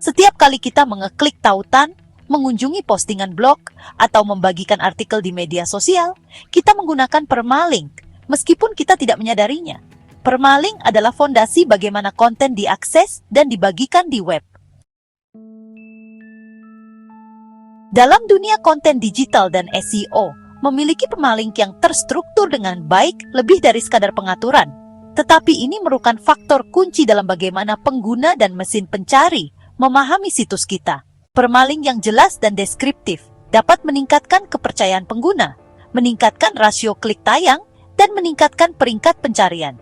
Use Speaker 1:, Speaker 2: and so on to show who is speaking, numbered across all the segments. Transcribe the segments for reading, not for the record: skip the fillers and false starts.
Speaker 1: Setiap kali kita mengeklik tautan, mengunjungi postingan blog, atau membagikan artikel di media sosial, kita menggunakan permalink, meskipun kita tidak menyadarinya. Permalink adalah fondasi bagaimana konten diakses dan dibagikan di web. Dalam dunia konten digital dan SEO, memiliki permalink yang terstruktur dengan baik lebih dari sekadar pengaturan. Tetapi ini merupakan faktor kunci dalam bagaimana pengguna dan mesin pencari memahami situs kita. Permalink yang jelas dan deskriptif dapat meningkatkan kepercayaan pengguna, meningkatkan rasio klik tayang, dan meningkatkan peringkat pencarian.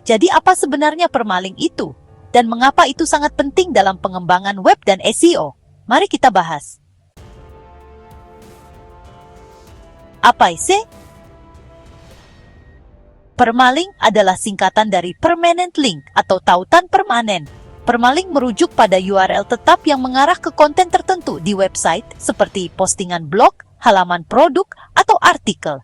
Speaker 1: Jadi apa sebenarnya permalink itu? Dan mengapa itu sangat penting dalam pengembangan web dan SEO? Mari kita bahas. Apa itu? Permalink adalah singkatan dari permanent link atau tautan permanen. Permalink merujuk pada URL tetap yang mengarah ke konten tertentu di website seperti postingan blog, halaman produk, atau artikel.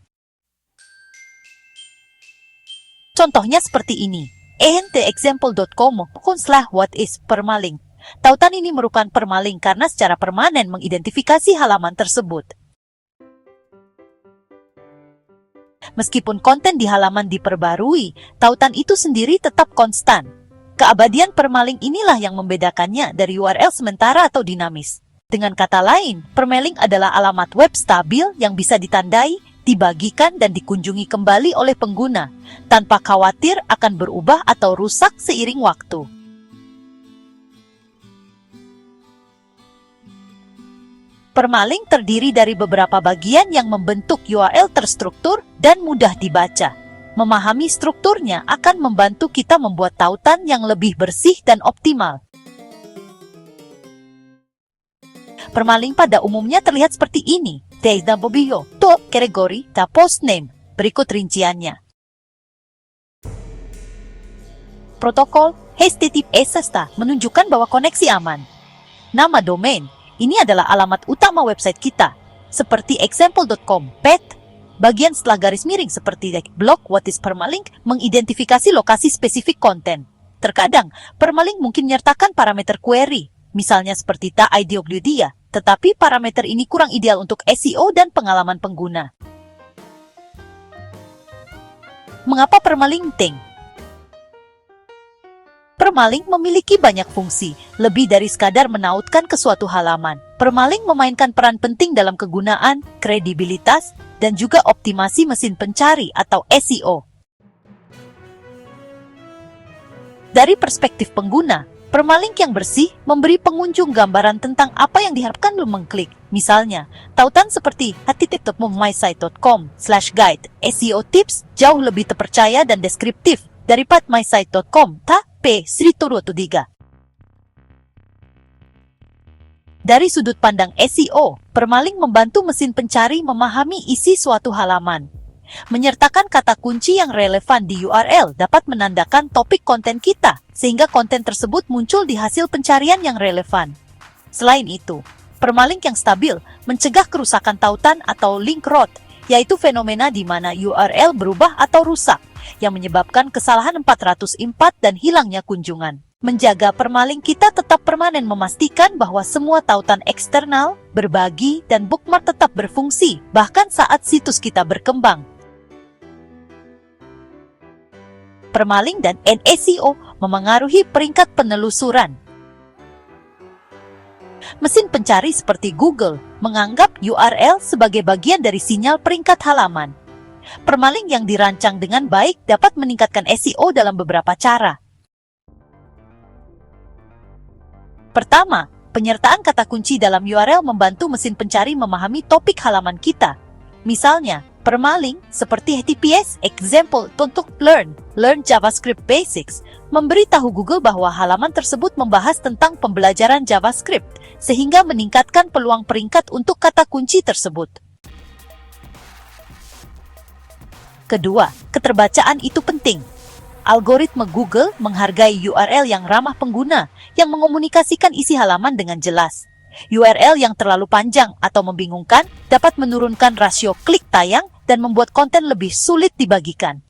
Speaker 1: Contohnya seperti ini, entexample.com/what is permalink. Tautan ini merupakan permalink karena secara permanen mengidentifikasi halaman tersebut. Meskipun konten di halaman diperbarui, tautan itu sendiri tetap konstan. Keabadian permalink inilah yang membedakannya dari URL sementara atau dinamis. Dengan kata lain, permalink adalah alamat web stabil yang bisa ditandai, dibagikan, dan dikunjungi kembali oleh pengguna, tanpa khawatir akan berubah atau rusak seiring waktu. Permalink terdiri dari beberapa bagian yang membentuk URL terstruktur dan mudah dibaca. Memahami strukturnya akan membantu kita membuat tautan yang lebih bersih dan optimal. Permalink pada umumnya terlihat seperti ini. Bio, kategori, post name. Berikut rinciannya. Protokol HTTPS menunjukkan bahwa koneksi aman. Nama domain. Ini adalah alamat utama website kita, seperti example.com. Bagian setelah garis miring seperti blog what is permalink mengidentifikasi lokasi spesifik konten. Terkadang, permalink mungkin menyertakan parameter query, misalnya seperti .idwd, tetapi parameter ini kurang ideal untuk SEO dan pengalaman pengguna. Mengapa permalink penting? Permalink memiliki banyak fungsi, lebih dari sekadar menautkan ke suatu halaman. Permalink memainkan peran penting dalam kegunaan, kredibilitas, dan juga optimasi mesin pencari atau SEO. Dari perspektif pengguna, permalink yang bersih memberi pengunjung gambaran tentang apa yang diharapkan belum mengklik. Misalnya, tautan seperti http://mysite.com/guide SEO tips jauh lebih terpercaya dan deskriptif daripada mysite.com P123. Dari sudut pandang SEO, permalink membantu mesin pencari memahami isi suatu halaman. Menyertakan kata kunci yang relevan di URL dapat menandakan topik konten kita, sehingga konten tersebut muncul di hasil pencarian yang relevan. Selain itu, permalink yang stabil mencegah kerusakan tautan atau link rot, yaitu fenomena di mana URL berubah atau rusak, yang menyebabkan kesalahan 404 dan hilangnya kunjungan. Menjaga permalink kita tetap permanen memastikan bahwa semua tautan eksternal, berbagi, dan bookmark tetap berfungsi, bahkan saat situs kita berkembang. Permalink dan SEO memengaruhi peringkat penelusuran. Mesin pencari seperti Google menganggap URL sebagai bagian dari sinyal peringkat halaman. Permalink yang dirancang dengan baik dapat meningkatkan SEO dalam beberapa cara. Pertama, penyertaan kata kunci dalam URL membantu mesin pencari memahami topik halaman kita. Misalnya, permalink seperti HTTPS example untuk learn JavaScript Basics memberitahu Google bahwa halaman tersebut membahas tentang pembelajaran JavaScript, sehingga meningkatkan peluang peringkat untuk kata kunci tersebut. Kedua, keterbacaan itu penting. Algoritma Google menghargai URL yang ramah pengguna, yang mengomunikasikan isi halaman dengan jelas. URL yang terlalu panjang atau membingungkan dapat menurunkan rasio klik tayang dan membuat konten lebih sulit dibagikan.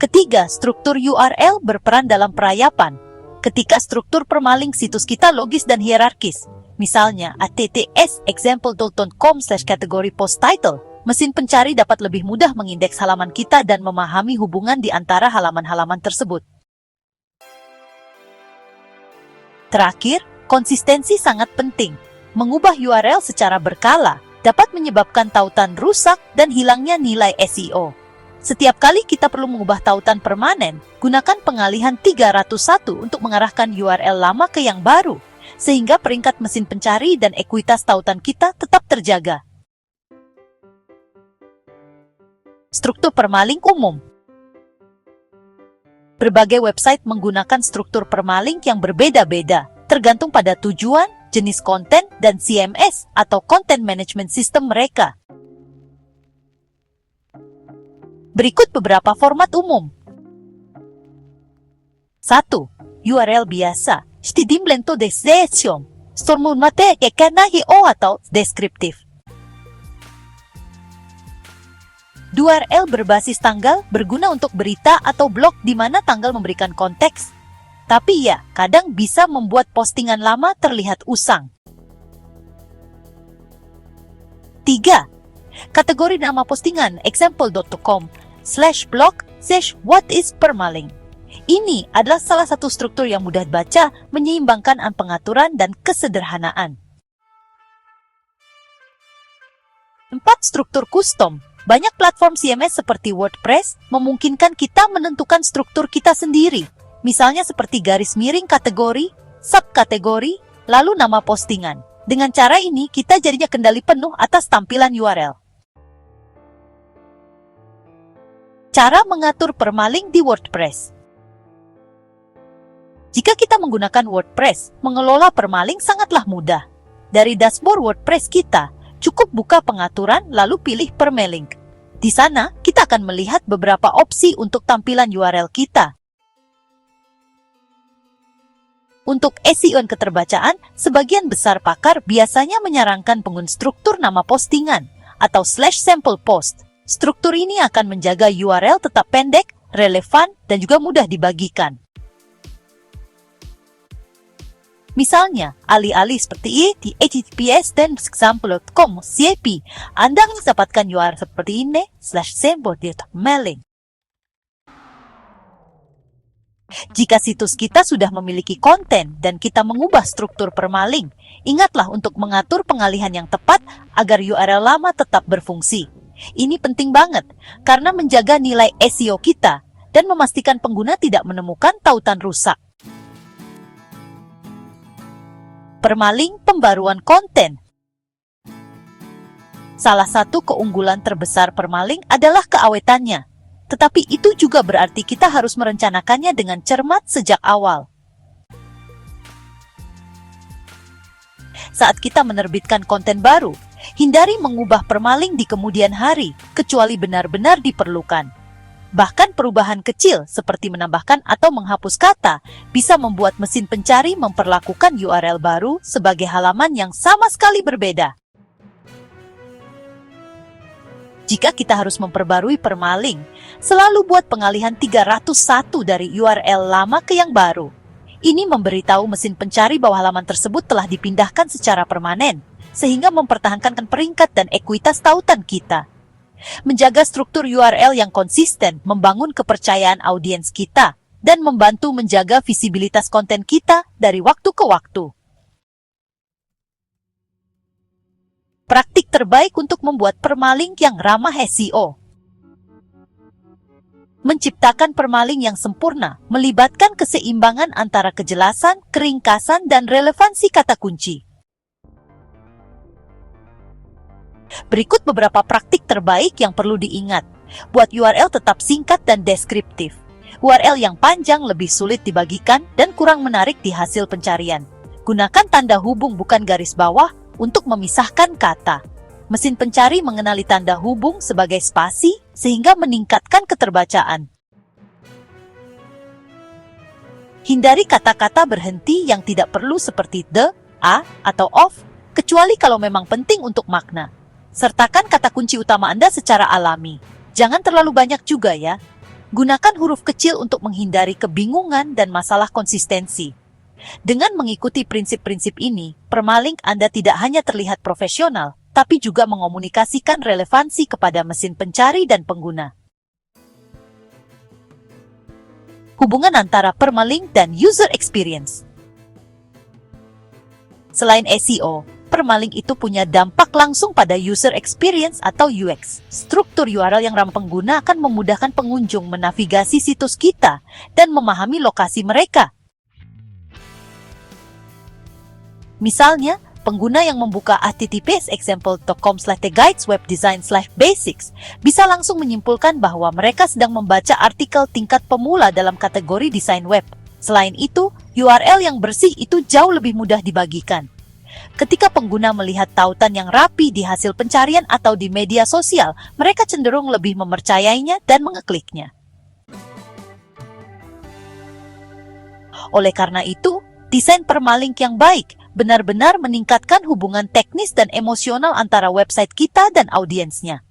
Speaker 1: Ketiga, struktur URL berperan dalam perayapan. Ketika struktur permalink situs kita logis dan hierarkis, misalnya https example.com/kategori post title, mesin pencari dapat lebih mudah mengindeks halaman kita dan memahami hubungan di antara halaman-halaman tersebut. Terakhir, konsistensi sangat penting. Mengubah URL secara berkala dapat menyebabkan tautan rusak dan hilangnya nilai SEO. Setiap kali kita perlu mengubah tautan permanen, gunakan pengalihan 301 untuk mengarahkan URL lama ke yang baru, sehingga peringkat mesin pencari dan ekuitas tautan kita tetap terjaga. Struktur permalink umum. Berbagai website menggunakan struktur permalink yang berbeda-beda, tergantung pada tujuan, jenis konten, dan CMS atau Content Management System mereka. Berikut beberapa format umum. 1. URL biasa, stidimlento description, stormumate kekenahi atau deskriptif. URL berbasis tanggal berguna untuk berita atau blog di mana tanggal memberikan konteks. Tapi ya, kadang bisa membuat postingan lama terlihat usang. 3. Kategori nama postingan example.com/blog/what-is-permalink. Ini adalah salah satu struktur yang mudah dibaca, menyeimbangkan pengaturan dan kesederhanaan. 4. Struktur custom. Banyak platform CMS seperti WordPress memungkinkan kita menentukan struktur kita sendiri, misalnya seperti garis miring kategori, subkategori, lalu nama postingan. Dengan cara ini, kita jadinya kendali penuh atas tampilan URL. Cara mengatur permalink di WordPress. Jika kita menggunakan WordPress, mengelola permalink sangatlah mudah. Dari dashboard WordPress kita, cukup buka pengaturan lalu pilih permalink. Di sana, kita akan melihat beberapa opsi untuk tampilan URL kita. Untuk SEO keterbacaan, sebagian besar pakar biasanya menyarankan penggunaan struktur nama postingan atau /sample post. Struktur ini akan menjaga URL tetap pendek, relevan, dan juga mudah dibagikan. Misalnya, alih-alih seperti di https dan example.com CP, Anda mendapatkan URL seperti ini /sample.mailing. Jika situs kita sudah memiliki konten dan kita mengubah struktur permalink, ingatlah untuk mengatur pengalihan yang tepat agar URL lama tetap berfungsi. Ini penting banget karena menjaga nilai SEO kita dan memastikan pengguna tidak menemukan tautan rusak. Permalink pembaruan konten. Salah satu keunggulan terbesar permalink adalah keawetannya. Tetapi itu juga berarti kita harus merencanakannya dengan cermat sejak awal. Saat kita menerbitkan konten baru, hindari mengubah permalink di kemudian hari, kecuali benar-benar diperlukan. Bahkan perubahan kecil seperti menambahkan atau menghapus kata bisa membuat mesin pencari memperlakukan URL baru sebagai halaman yang sama sekali berbeda. Jika kita harus memperbarui permalink, selalu buat pengalihan 301 dari URL lama ke yang baru. Ini memberitahu mesin pencari bahwa halaman tersebut telah dipindahkan secara permanen, sehingga mempertahankan peringkat dan ekuitas tautan kita. Menjaga struktur URL yang konsisten membangun kepercayaan audiens kita dan membantu menjaga visibilitas konten kita dari waktu ke waktu. Praktik terbaik untuk membuat permalink yang ramah SEO. Menciptakan permalink yang sempurna melibatkan keseimbangan antara kejelasan, keringkasan, dan relevansi kata kunci. Berikut beberapa praktik terbaik yang perlu diingat. Buat URL tetap singkat dan deskriptif. URL yang panjang lebih sulit dibagikan dan kurang menarik di hasil pencarian. Gunakan tanda hubung bukan garis bawah untuk memisahkan kata. Mesin pencari mengenali tanda hubung sebagai spasi sehingga meningkatkan keterbacaan. Hindari kata-kata berhenti yang tidak perlu seperti the, a, atau of, kecuali kalau memang penting untuk makna. Sertakan kata kunci utama Anda secara alami. Jangan terlalu banyak juga ya. Gunakan huruf kecil untuk menghindari kebingungan dan masalah konsistensi. Dengan mengikuti prinsip-prinsip ini, permalink Anda tidak hanya terlihat profesional, tapi juga mengomunikasikan relevansi kepada mesin pencari dan pengguna. Hubungan antara permalink dan user experience. Selain SEO, permalink itu punya dampak langsung pada user experience atau UX. Struktur URL yang ramah pengguna akan memudahkan pengunjung menavigasi situs kita dan memahami lokasi mereka. Misalnya, pengguna yang membuka https://example.com/theguideswebdesign/basics bisa langsung menyimpulkan bahwa mereka sedang membaca artikel tingkat pemula dalam kategori desain web. Selain itu, URL yang bersih itu jauh lebih mudah dibagikan. Ketika pengguna melihat tautan yang rapi di hasil pencarian atau di media sosial, mereka cenderung lebih mempercayainya dan mengekliknya. Oleh karena itu, desain permalink yang baik benar-benar meningkatkan hubungan teknis dan emosional antara website kita dan audiensnya.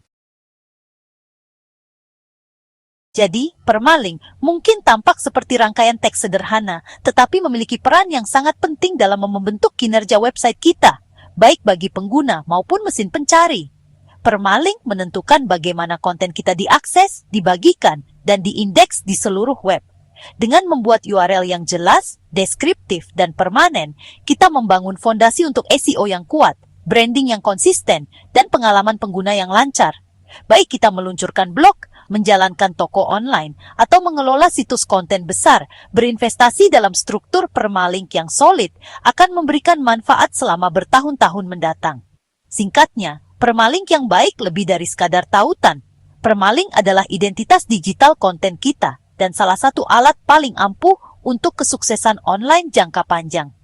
Speaker 1: Jadi, permalink mungkin tampak seperti rangkaian teks sederhana, tetapi memiliki peran yang sangat penting dalam membentuk kinerja website kita, baik bagi pengguna maupun mesin pencari. Permalink menentukan bagaimana konten kita diakses, dibagikan, dan diindeks di seluruh web. Dengan membuat URL yang jelas, deskriptif, dan permanen, kita membangun fondasi untuk SEO yang kuat, branding yang konsisten, dan pengalaman pengguna yang lancar. Baik kita meluncurkan blog, menjalankan toko online, atau mengelola situs konten besar, berinvestasi dalam struktur permalink yang solid akan memberikan manfaat selama bertahun-tahun mendatang. Singkatnya, permalink yang baik lebih dari sekadar tautan. Permalink adalah identitas digital konten kita dan salah satu alat paling ampuh untuk kesuksesan online jangka panjang.